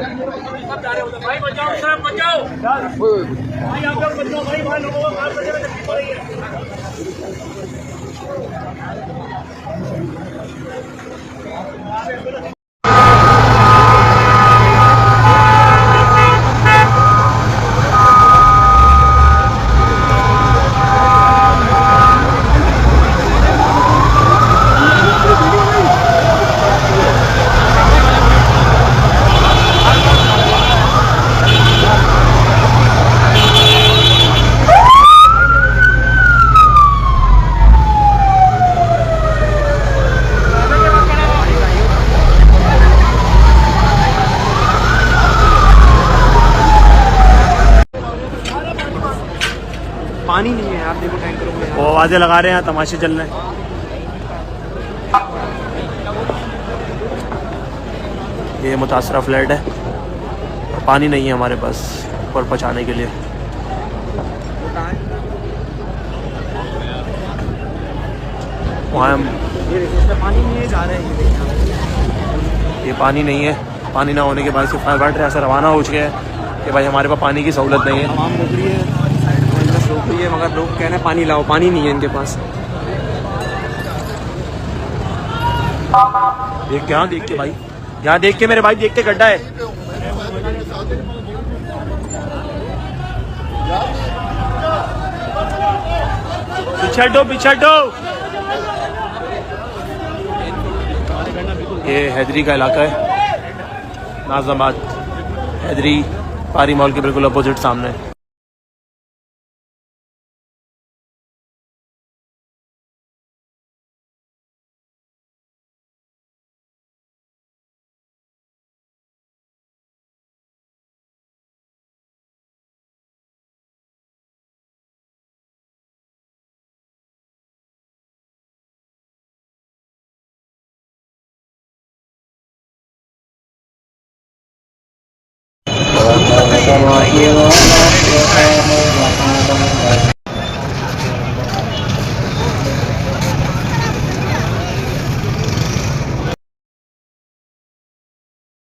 भाई बचाओ सर, बचाओ भाई, आप लोग बचाओ भाई, वहाँ लोगों को बाहर बचने में तकलीफ हो रही है। पानी नहीं है यार, देखो टैंकरों में वो आवाजें लगा रहे हैं, तमाशे चल रहे हैं। ये मुतासरा फ्लैट है और पानी नहीं है हमारे पास ऊपर पहुँचाने के लिए। वहाँ हम पानी नहीं है, जा रहे हैं। ये पानी नहीं है, पानी ना होने के बाद से फायर फाइटर ऐसा रवाना हो चुके हैं कि भाई हमारे पास पानी की सहूलत नहीं है। आवाम रोक रही है, रोक रही है, मगर लोग कह रहे हैं पानी लाओ, पानी नहीं है इनके पास। देख के, हाँ देख के भाई, यहाँ देख के मेरे भाई, देख के गड्ढा है। पीछे हटो, पीछे हटो। ये हैदरी का इलाका है, नाज़ाबाद हैदरी पारी मॉल के बिल्कुल अपोजिट सामने।